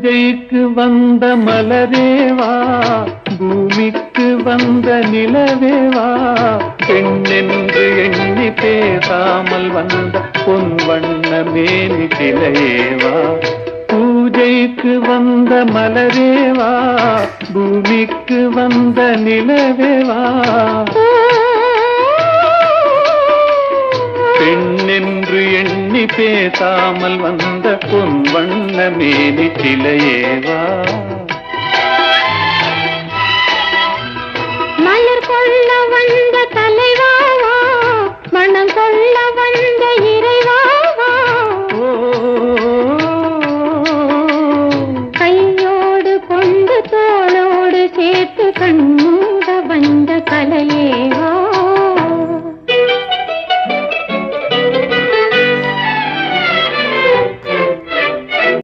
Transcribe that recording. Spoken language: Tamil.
பூஜைக்கு வந்த மலரேவா, பூமிக்கு வந்த நிலவேவா, பெண்ணென்று எண்ணி பேசாமல் வந்த பொன் வண்ண மேனி சிலையேவா. பூஜைக்கு வந்த மலரேவா, பூமிக்கு வந்த நிலவேவா, பெண்ணென்று எண்ணி பேசாமல் வந்த பொன் வண்ண மேனி சிலையேவா. மலர் கொள்ள வந்த தலைவாவா, மனம் கொள்ள